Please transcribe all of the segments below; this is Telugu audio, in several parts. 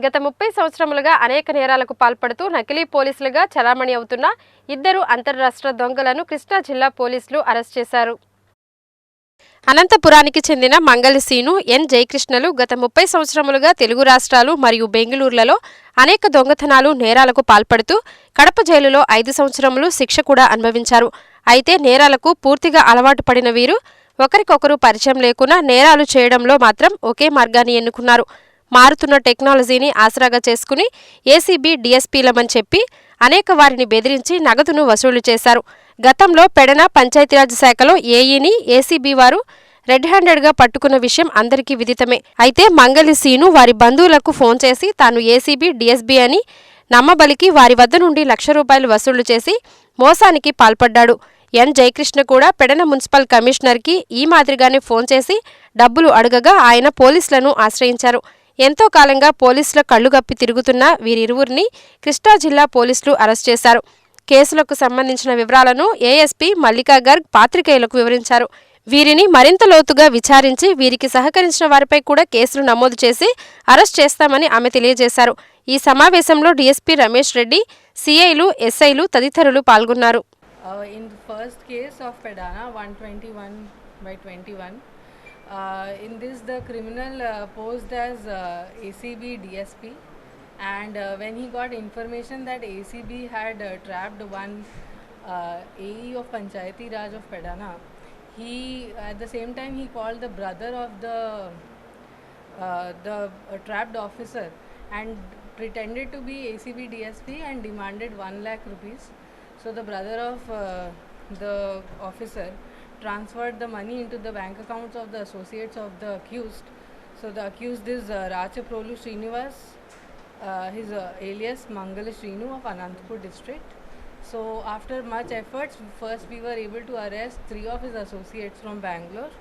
గత 30 సంవత్సరములుగా అనేక నేరాలకు పాల్పడుతూ నకిలీ పోలీసులుగా చలామణి అవుతున్న ఇద్దరు అంతర్రాష్ట్ర దొంగలను కృష్ణా జిల్లా పోలీసులు అరెస్ట్ చేశారు. అనంతపురానికి చెందిన మంగళి సీను, ఎన్ జయకృష్ణలు గత 30 సంవత్సరములుగా తెలుగు రాష్ట్రాలు మరియు బెంగళూరులలో అనేక దొంగతనాలు, నేరాలకు పాల్పడుతూ కడప జైలులో 5 సంవత్సరములు శిక్ష కూడా అనుభవించారు. అయితే నేరాలకు పూర్తిగా అలవాటు పడిన వీరు ఒకరికొకరు పరిచయం లేకుండా నేరాలు చేయడంలో మాత్రం ఒకే మార్గాన్ని ఎన్నుకున్నారు. మారుతున్న టెక్నాలజీని ఆసరాగా చేసుకుని ఏసీబీ డీఎస్పీలమని చెప్పి అనేక వారిని బెదిరించి నగదును వసూలు చేశారు. గతంలో పెడన పంచాయతీరాజ్ శాఖలో ఏఈని ఏసీబీ వారు రెడ్ హ్యాండెడ్గా పట్టుకున్న విషయం అందరికీ విదితమే. అయితే మంగళి సీను వారి బంధువులకు ఫోన్ చేసి తాను ఏసీబీ డీఎస్పీ అని నమ్మబలికి వారి వద్ద నుండి ₹1,00,000 వసూలు చేసి మోసానికి పాల్పడ్డాడు. ఎన్ జయకృష్ణ కూడా పెడన మున్సిపల్ కమిషనర్కి ఈ మాదిరిగానే ఫోన్ చేసి డబ్బులు అడగగా ఆయన పోలీసులను ఆశ్రయించారు. ఎంతో కాలంగా పోలీసుల కళ్లుగప్పి తిరుగుతున్న వీరిరువురిని కృష్ణా జిల్లా పోలీసులు అరెస్ట్ చేశారు. కేసులకు సంబంధించిన వివరాలను ఏఎస్పీ మల్లికా గర్గ్ పాత్రికేయులకు వివరించారు. వీరిని మరింత లోతుగా విచారించి వీరికి సహకరించిన వారిపై కూడా కేసులు నమోదు చేసి అరెస్ట్ చేస్తామని ఆమె తెలియజేశారు. ఈ సమావేశంలో డీఎస్పీ రమేష్ రెడ్డి, సిఐలు, ఎస్ఐలు తదితరులు పాల్గొన్నారు. In the first case of Pedana 121/21, in this the criminal posed as ACB DSP, and when he got information that ACB had trapped one AE of Panchayati Raj of Pedana, he at the same time he called the brother of the trapped officer and pretended to be ACB DSP and demanded 1 lakh rupees. So the brother of the officer transferred the money into the bank accounts of the associates of the accused. So the accused is Rachaprolu Srinivas, his alias Mangali Srinu of Anantapur district. So after much efforts, first we were able to arrest 3 of his associates from Bangalore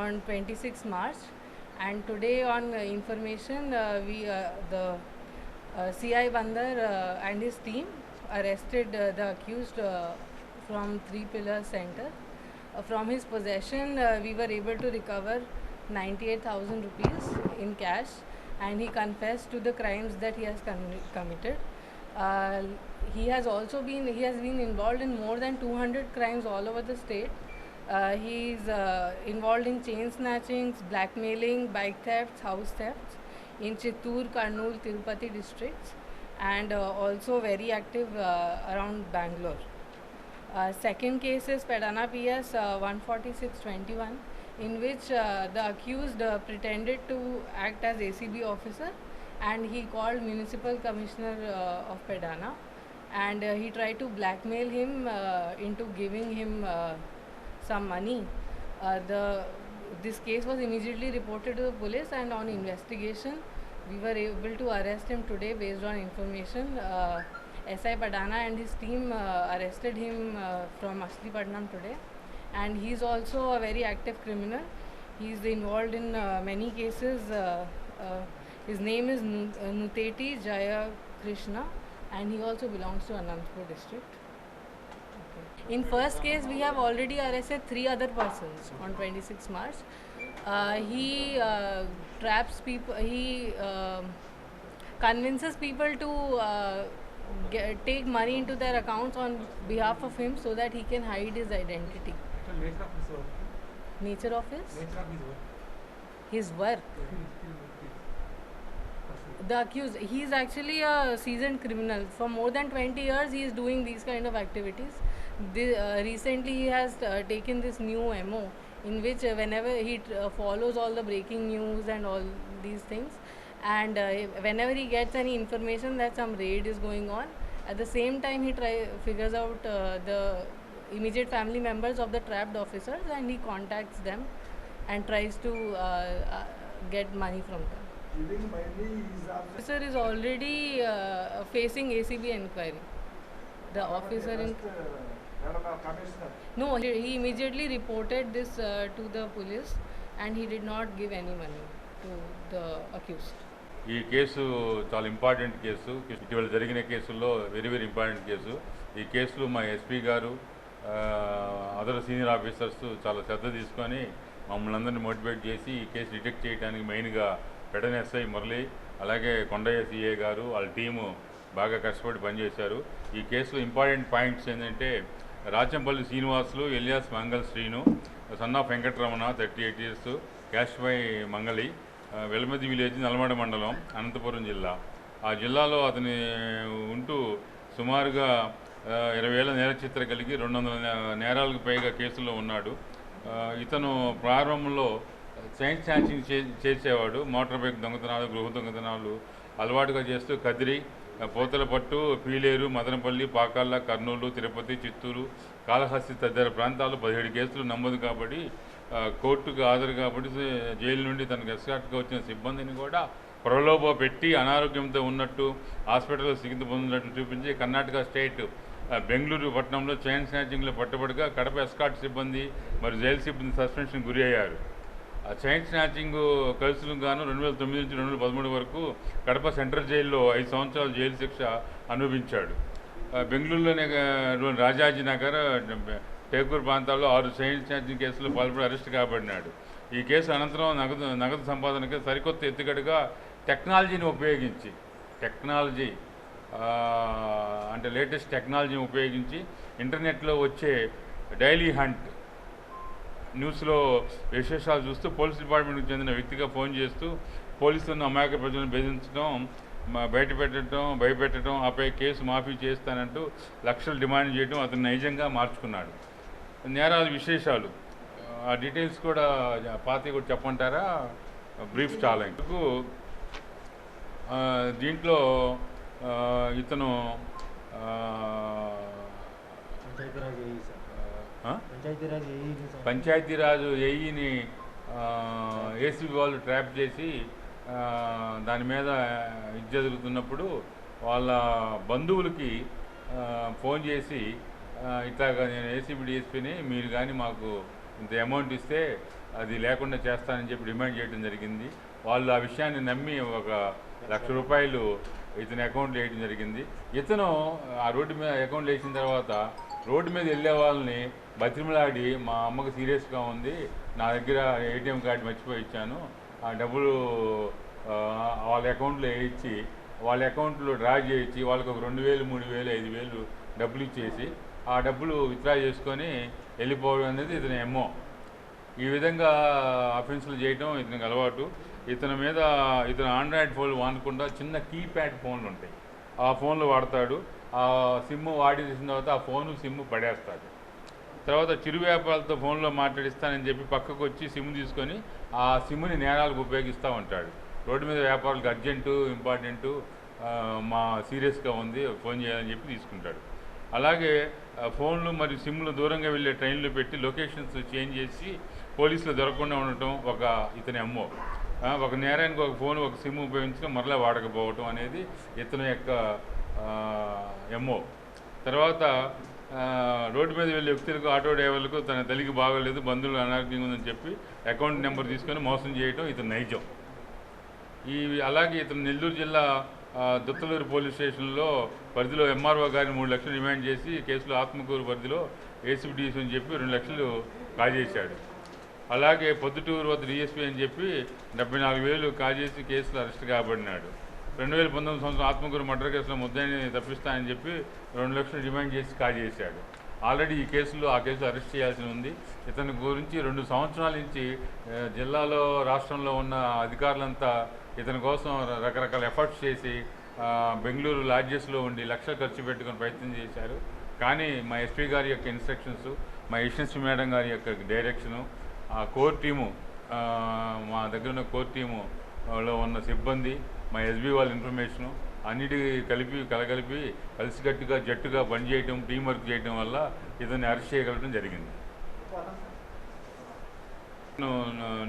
on 26 March, and today on information the CI Bandar and his team arrested the accused from 3 Pillar Center. From his possession we were able to recover 98,000 rupees in cash, and he confessed to the crimes that he has committed. He has been involved in more than 200 crimes all over the state. He is involved in chain snatchings, blackmailing, bike thefts, house thefts in Chittoor, Kurnool, Tirupati districts, and also very active around Bangalore. Second case is Pedana PS 146/21, in which the accused pretended to act as ACB officer, and he called municipal commissioner of Pedana, and he tried to blackmail him into giving him some money. This case was immediately reported to the police, and on investigation we were able to arrest him today based on information. SI Padana and his team arrested him from Machilipatnam today, and he is also a very active criminal. He is involved in many cases. His name is Nuteti Jaya Krishna, and he also belongs to Anantapur district. In first case we have already arrested 3 other persons on 26 March. He traps people, he convinces people to take money into their accounts on behalf of him so that he can hide his identity. So nature of his work? Nature of his? Nature of his work? His work? The accused, he is actually a seasoned criminal. For more than 20 years he is doing these kind of activities. Recently he has taken this new MO in which whenever he follows all the breaking news and all these things, and whenever he gets any information that some raid is going on, at the same time he figures out the immediate family members of the trapped officers, and he contacts them and tries to get money from them. Officer is already facing ACB inquiry. The officer in no, he immediately reported this to the police, and he did not give any money to the accused. ఈ కేసు చాలా ఇంపార్టెంట్ కేసు. ఇటీవల జరిగిన కేసుల్లో వెరీ ఇంపార్టెంట్ కేసు. ఈ కేసులో మా ఎస్పీ గారు అదర్ సీనియర్ ఆఫీసర్స్ చాలా శ్రద్ధ తీసుకొని మమ్మల్ని అందరినీ మోటివేట్ చేసి ఈ కేసు డిటెక్ట్ చేయడానికి మెయిన్గా పెడన ఎస్ఐ మురళి, అలాగే కొండయ్య సిఏ గారు వాళ్ళ టీము బాగా కష్టపడి పనిచేశారు. ఈ కేసులో ఇంపార్టెంట్ పాయింట్స్ ఏంటంటే రాచంపల్లి Srinivasulu, alias Mangala Srinu, son of Venkataramana 38 years, caste by Mangali, Velamadi village, Nallamada మండలం, అనంతపురం జిల్లా. ఆ జిల్లాలో అతని ఉంటూ సుమారుగా 20 ఏళ్ల నేర చరిత్ర కలిగి 200 నేరాలకు పైగా కేసుల్లో ఉన్నాడు. ఇతను ప్రారంభంలో చైన్ స్నాచింగ్ చేసేవాడు. మోటార్ బైక్ దొంగతనాలు, గృహ దొంగతనాలు అలవాటుగా చేస్తూ కదిరి, పోతలపట్టు, పీలేరు, మదనపల్లి, పాకాళ్ళ, కర్నూలు, తిరుపతి, చిత్తూరు, కాళహస్తి తదితర ప్రాంతాల్లో 17 కేసులు నమోదు కాబట్టి కోర్టుకు హాజరు కాబట్టి జైలు నుండి తనకు ఎస్కార్ట్గా వచ్చిన సిబ్బందిని కూడా ప్రలోభ పెట్టి అనారోగ్యంతో ఉన్నట్టు హాస్పిటల్లో చికిత్స పొందినట్టు చూపించి కర్ణాటక స్టేట్ బెంగళూరు పట్టణంలో చైన్ స్నాచింగ్లో పట్టుబడిగా కడప ఎస్కార్ట్ సిబ్బంది మరియు జైలు సిబ్బంది సస్పెన్షన్ గురి అయ్యారు. ఆ చైన్ స్నాచింగ్ కేసులకు గాను 2009 నుంచి 2013 వరకు కడప సెంట్రల్ జైల్లో 5 సంవత్సరాలు జైలు శిక్ష అనుభవించాడు. బెంగళూరులోనే రాజాజీ నగర్, టేకూర్ ప్రాంతాల్లో 6 చైన్ స్నాచింగ్ కేసులో పాల్పడి అరెస్ట్ కాబడినాడు. ఈ కేసు అనంతరం నగదు సంపాదనకి సరికొత్త ఎత్తుగడగా టెక్నాలజీని ఉపయోగించి అంటే లేటెస్ట్ టెక్నాలజీని ఉపయోగించి ఇంటర్నెట్లో వచ్చే డైలీ హంట్ న్యూస్లో విశేషాలు చూస్తూ పోలీస్ డిపార్ట్మెంట్కి చెందిన వ్యక్తిగా ఫోన్ చేస్తూ పోలీసులను అమాయక ప్రజలను బెదిరించడం, భయపెట్టడం, ఆపై కేసు మాఫీ చేస్తానంటూ లక్షలు డిమాండ్ చేయడం అతను నైజంగా మార్చుకున్నాడు. నేరాల విశేషాలు ఆ డీటెయిల్స్ కూడా పాతి కూడా చెప్పంటారా? బ్రీఫ్ చాలా ఇందుకు దీంట్లో ఇతను పంచాయతీరాజు ఏఈని ఏసీబీ వాళ్ళు ట్రాప్ చేసి దాని మీద ఇది జరుగుతున్నప్పుడు వాళ్ళ బంధువులకి ఫోన్ చేసి ఇట్లాగా నేను ఏసీబీ డిఎస్పీని, మీరు కానీ మాకు ఇంత అమౌంట్ ఇస్తే అది లేకుండా చేస్తానని చెప్పి డిమాండ్ చేయడం జరిగింది. వాళ్ళు ఆ విషయాన్ని నమ్మి 1,00,000 రూపాయలు ఇతని అకౌంట్లో వేయడం జరిగింది. ఇతను ఆ రోడ్డు మీద అకౌంట్లో వేసిన తర్వాత రోడ్డు మీద వెళ్ళే వాళ్ళని బతిమలాడి, మా అమ్మకి సీరియస్గా ఉంది, నా దగ్గర ఏటీఎం కార్డు మర్చిపోయి ఇచ్చాను, ఆ డబ్బులు వాళ్ళ అకౌంట్లో వేయించి వాళ్ళ అకౌంట్లో డ్రా చేయించి వాళ్ళకి ఒక 2,000, 3,000, 5,000 డబ్బులు ఇచ్చేసి ఆ డబ్బులు విత్డ్రా చేసుకొని వెళ్ళిపోవడం అనేది ఇతని ఎమ్మో. ఈ విధంగా అఫెన్సులు చేయడం ఇతనికి అలవాటు. ఇతను ఆండ్రాయిడ్ ఫోన్లు వాడకుండా చిన్న కీప్యాడ్ ఫోన్లు ఉంటాయి, ఆ ఫోన్లు వాడతాడు. ఆ సిమ్ వాడేసిన తర్వాత ఆ ఫోను సిమ్ పడేస్తాడు. తర్వాత చిరు వ్యాపారాలతో ఫోన్లో మాట్లాడిస్తానని చెప్పి పక్కకు వచ్చి సిమ్ తీసుకొని ఆ సిమ్ని నేరాలకు ఉపయోగిస్తూ ఉంటాడు. రోడ్డు మీద వ్యాపారులకు అర్జెంటు, ఇంపార్టెంటు, మా సీరియస్గా ఉంది, ఫోన్ చేయాలని చెప్పి తీసుకుంటాడు. అలాగే ఫోన్లు మరియు సిమ్లు దూరంగా వెళ్ళే ట్రైన్లు పెట్టి లొకేషన్స్ చేంజ్ చేసి పోలీసులు దొరకకుండా ఉండటం ఇతని అమ్మో. ఒక నేరానికి ఒక ఫోన్, ఒక సిమ్ ఉపయోగించడం, మరలా వాడకపోవటం అనేది ఇతని యొక్క ఎమ్మో. తర్వాత రోడ్డు మీద వెళ్ళే వ్యక్తులకు, ఆటో డ్రైవర్లకు తన తల్లికి బాగోలేదు, బంధువులు అనారోగ్యంగా ఉందని చెప్పి అకౌంట్ నెంబర్ తీసుకొని మోసం చేయటం ఇతని నైజం. అలాగే ఇతను నెల్లూరు జిల్లా దుత్తలూరు పోలీస్ స్టేషన్లో పరిధిలో ఎంఆర్ఓ గారిని 3 లక్షలు డిమాండ్ చేసి కేసులో ఆత్మకూరు పరిధిలో ఏసీబీ డిఎస్పీ అని చెప్పి 2 లక్షలు కాజేశాడు. అలాగే పొద్దుటూరు వద్ద డిఎస్పీ అని చెప్పి 74,000 కాజేసి కేసులో అరెస్ట్ కాబడినాడు. 2019 సంవత్సరం ఆత్మకూరు మర్డర్ కేసులో ముద్దాయిని తప్పిస్తానని చెప్పి 2 లక్షలు డిమాండ్ చేసి కాజేశాడు. ఆల్రెడీ ఆ కేసులో అరెస్ట్ చేయాల్సి ఉంది. ఇతని గురించి 2 సంవత్సరాల నుంచి జిల్లాలో, రాష్ట్రంలో ఉన్న అధికారులంతా ఇతని కోసం రకరకాల ఎఫర్ట్స్ చేసి బెంగళూరు లాడ్జెస్లో ఉండి లక్షలు ఖర్చు పెట్టుకుని ప్రయత్నం చేశారు. కానీ మా ఎస్పీ గారి యొక్క ఇన్స్ట్రక్షన్స్, మా యశస్వి మేడం గారి యొక్క డైరెక్షను, ఆ కోర్ టీము, మా దగ్గర ఉన్న కోర్ టీములో ఉన్న సిబ్బంది, మా ఎస్బీ వాళ్ళ ఇన్ఫర్మేషను అన్నిటి కలగలిపి కలిసికట్టుగా జట్టుగా పనిచేయటం, టీం వర్క్ చేయడం వల్ల ఇతన్ని అరెస్ట్ చేయగలగడం జరిగింది.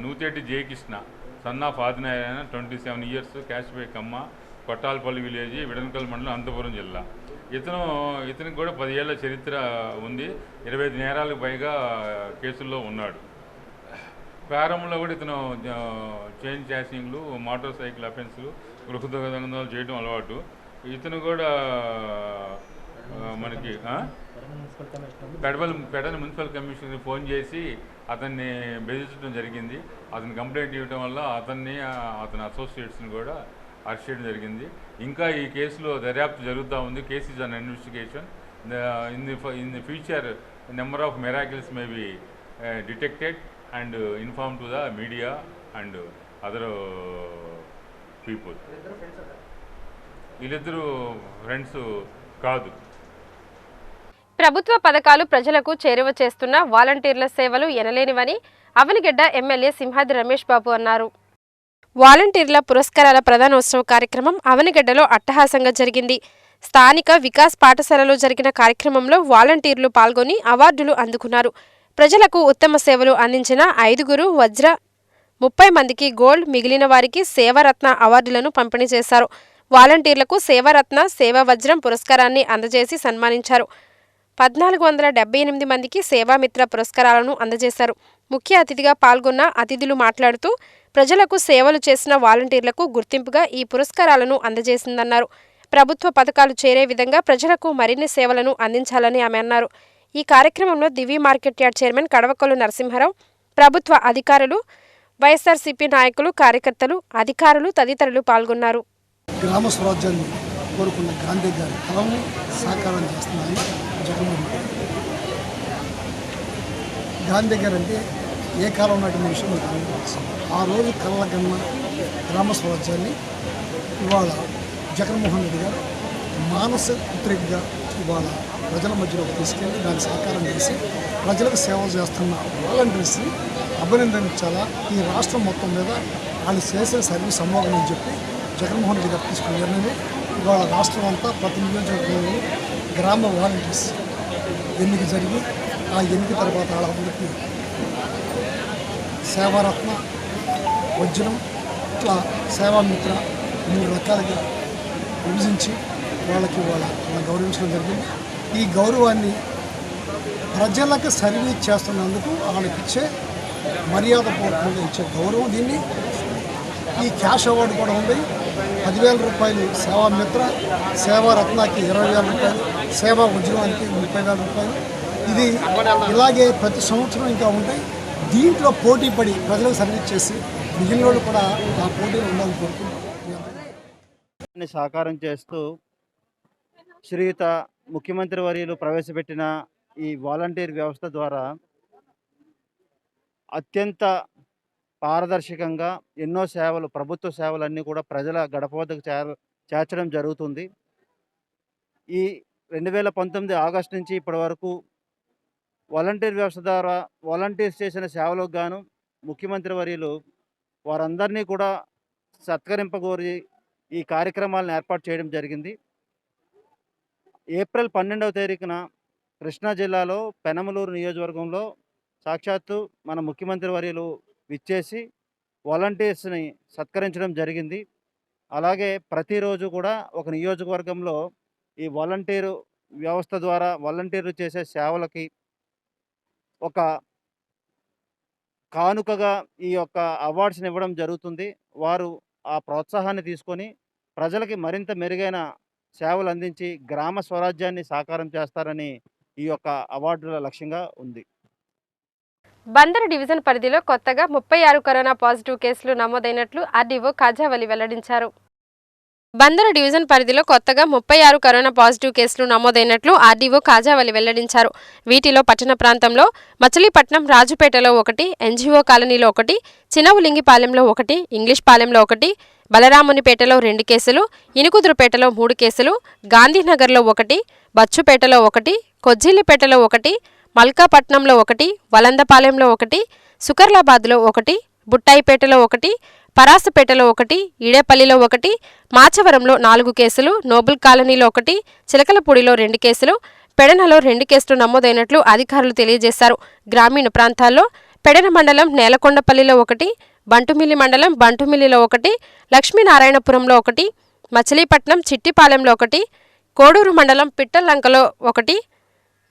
Nuteti Jayakrishna, son of Adinarayana, 27 years, caste by Kamma, Kottalapalli village, Vidanakal మండలం, అనంతపురం జిల్లా. ఇతనికి కూడా 10 ఏళ్ల చరిత్ర ఉంది. 25 నేరాలకు పైగా కేసుల్లో ఉన్నాడు. ప్రారంభంలో కూడా ఇతను చైన్ స్నాచింగ్లు, మోటార్ సైకిల్ అఫెన్స్లు, గృహ దొంగతనాలు చేయడం అలవాటు. ఇతను కూడా మనకి పెడన మున్సిపల్ కమిషనర్కి ఫోన్ చేసి అతన్ని బెదిరించడం జరిగింది. అతను కంప్లైంట్ ఇవ్వడం వల్ల అతన్ని, అతని అసోసియేట్స్ని కూడా అరెస్ట్ చేయడం జరిగింది. ఇంకా ఈ కేసులో దర్యాప్తు జరుగుతూ ఉంది. Case is an investigation. In the future number of miracles may be detected and inform to the media and other people. వీళ్ళిద్దరూ ఫ్రెండ్స్ కాదు. ప్రభుత్వ పథకాలు ప్రజలకు చేరువ చేస్తున్న వాలంటీర్ల సేవలు ఎనలేనివని అవనిగడ్డ ఎమ్మెల్యే సింహాద్రి రమేష్ బాబు అన్నారు. వాలంటీర్ల పురస్కారాల ప్రధానోత్సవ కార్యక్రమం అవనిగడ్డలో అట్టహాసంగా జరిగింది. స్థానిక వికాస్ పాఠశాలలో జరిగిన కార్యక్రమంలో వాలంటీర్లు పాల్గొని అవార్డులు అందుకున్నారు. ప్రజలకు ఉత్తమ సేవలు అందించిన 5 వజ్ర, 30 మందికి గోల్డ్, మిగిలిన వారికి సేవారత్న అవార్డులను పంపిణీ చేశారు. వాలంటీర్లకు సేవారత్న, సేవా వజ్రం పురస్కారాన్ని అందజేసి సన్మానించారు. 1478 మందికి సేవామిత్ర పురస్కారాలను అందజేశారు. ముఖ్య అతిథిగా పాల్గొన్న అతిథులు మాట్లాడుతూ ప్రజలకు సేవలు చేసిన వాలంటీర్లకు గుర్తింపుగా ఈ పురస్కారాలను అందజేసిందన్నారు. ప్రభుత్వ పథకాలు చేరే విధంగా ప్రజలకు మరిన్ని సేవలను అందించాలని ఆమె అన్నారు. ఈ కార్యక్రమంలో Divi market yard chairman Kadavakollu Narasimharao, ప్రభుత్వ అధికారులు, వైఎస్ఆర్సీపీ నాయకులు, కార్యకర్తలు, అధికారులు తదితరులు పాల్గొన్నారు. గ్రామ స్వరాజ్యాన్ని కోరుకున్న గాంధీ గారి కళను సాకారం చేస్తున్నాయి జగన్మోహన్ రెడ్డి. గాంధీ గారు అంటే ఏ కాలం నాటి విషయం మనకు అనుభవిస్తాం. ఆ రోజు కళ్ళ కన్నా గ్రామ స్వరాజ్యాన్ని ఇవాళ జగన్మోహన్ రెడ్డి గారు మానస పుత్రికగా ఇవాళ ప్రజల మధ్యలోకి తీసుకెళ్ళి దాన్ని సాకారం చేసి ప్రజలకు సేవలు చేస్తున్న వాలంటీర్స్ని అభినందించాలా. ఈ రాష్ట్రం మొత్తం మీద వాళ్ళు చేసే సర్వీస్ అమోఘం అని చెప్పి జగన్మోహన్ రెడ్డి గారు తీసుకున్న నిర్ణయం ఇవాళ రాష్ట్రం అంతా ప్రతి నియోజకవర్గంలో గ్రామ వాలంటీర్స్ ఎన్నిక జరిగి ఆ ఎన్నిక తర్వాత వాళ్ళందరికీ సేవారత్న, వజ్రం, ఇట్లా సేవామిత్ర 3 రకాలుగా విభజించి వాళ్ళకి వాళ్ళ గౌరవించడం జరిగింది. ఈ గౌరవాన్ని ప్రజలకు సర్వీస్ చేస్తున్నందుకు వాళ్ళకి ఇచ్చే మర్యాదపూర్వకంగా ఇచ్చే గౌరవం. దీన్ని ఈ క్యాష్ అవార్డు కూడా ఉంది. 10,000 రూపాయలు సేవామిత్ర, సేవారత్నాకి 20,000 రూపాయలు, సేవా వజ్రానికి 30,000 రూపాయలు. ఇది ఇలాగే ప్రతి సంవత్సరం ఇంకా ఉంటాయి. దీంట్లో పోటీ పడి ప్రజలకు సర్వీస్ చేసి మిగిలిన వాళ్ళు కూడా ఆ పోటీలో ఉండాలని కోరుకుంటున్నాం. సాకారం చేస్తూ శ్రీయుత ముఖ్యమంత్రి వర్యులు ప్రవేశపెట్టిన ఈ వాలంటీర్ వ్యవస్థ ద్వారా అత్యంత పారదర్శకంగా ఎన్నో సేవలు, ప్రభుత్వ సేవలన్నీ కూడా ప్రజల గడప వద్దకు చేర్చడం జరుగుతుంది. ఈ 2019 ఆగస్టు నుంచి ఇప్పటి వరకు వాలంటీర్ వ్యవస్థ ద్వారా వాలంటీర్స్ చేసిన సేవలకు గాను ముఖ్యమంత్రి వర్యులు వారందరినీ కూడా సత్కరింపగోరి ఈ కార్యక్రమాలను ఏర్పాటు చేయడం జరిగింది. ఏప్రిల్ 12వ తారీఖున కృష్ణా జిల్లాలో పెనమలూరు నియోజకవర్గంలో సాక్షాత్తు మన ముఖ్యమంత్రి వర్యులు విచ్చేసి వాలంటీర్స్ని సత్కరించడం జరిగింది. అలాగే ప్రతిరోజు కూడా ఒక నియోజకవర్గంలో ఈ వాలంటీరు వ్యవస్థ ద్వారా వాలంటీర్లు చేసే సేవలకి ఒక కానుకగా ఈ యొక్క అవార్డ్స్ని ఇవ్వడం జరుగుతుంది. వారు ఆ ప్రోత్సాహాన్ని తీసుకొని ప్రజలకి మరింత మెరుగైన సేవలు అందించి గ్రామ స్వరాజ్యాన్ని సాకారం చేస్తారని ఈ యొక్క అవార్డుల లక్ష్యంగా ఉంది. బందరు డివిజన్ పరిధిలో కొత్తగా 36 కరోనా పాజిటివ్ కేసులు నమోదైనట్లు ఆర్డీఓ కాజావలి వెల్లడించారు. బందరు డివిజన్ పరిధిలో కొత్తగా 36 కరోనా పాజిటివ్ కేసులు నమోదైనట్లు ఆర్డీఓ కాజావలి వెల్లడించారు. వీటిలో పట్టణ ప్రాంతంలో మచిలీపట్నం, రాజుపేటలో 1, ఎన్జీఓ కాలనీలో 1, చినవులింగిపాలెంలో 1, ఇంగ్లీష్ పాలెంలో 1, బలరామునిపేటలో 2 కేసులు, ఇనుకుదురుపేటలో 3 కేసులు, గాంధీనగర్లో 1, బచ్చుపేటలో 1, కొజ్జిల్లిపేటలో 1, మల్కాపట్నంలో 1, వలందపాలెంలో 1, సుకర్లాబాద్లో 1, బుట్టాయిపేటలో 1, పరాసపేటలో 1, ఈడేపల్లిలో 1, మాచవరంలో 4 కేసులు, నోబుల్ కాలనీలో 1, చిలకలపూడిలో 2 కేసులు, పెడనలో 2 కేసులు నమోదైనట్లు అధికారులు తెలియజేశారు. గ్రామీణ ప్రాంతాల్లో పెడన మండలం నేలకొండపల్లిలో 1, బంటుమిల్లి మండలం బంటుమిల్లిలో 1, లక్ష్మీనారాయణపురంలో 1, మచిలీపట్నం చిట్టిపాలెంలో 1, కోడూరు మండలం పిట్టల్లంకలో 1,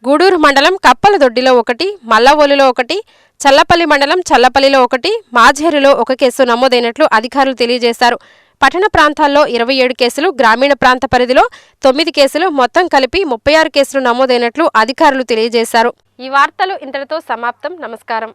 గూడూరు మండలం కప్పలదొడ్డిలో 1, మల్లవోలులో 1, చల్లపల్లి మండలం చల్లపల్లిలో 1, మాజేరులో 1 కేసు నమోదైనట్లు అధికారులు తెలియజేశారు. పట్టణ ప్రాంతాల్లో 27 కేసులు, గ్రామీణ ప్రాంత పరిధిలో 9 కేసులు, మొత్తం కలిపి 36 కేసులు నమోదైనట్లు అధికారులు తెలియజేశారు. ఈ వార్తలు ఇంతటితో సమాప్తం. నమస్కారం.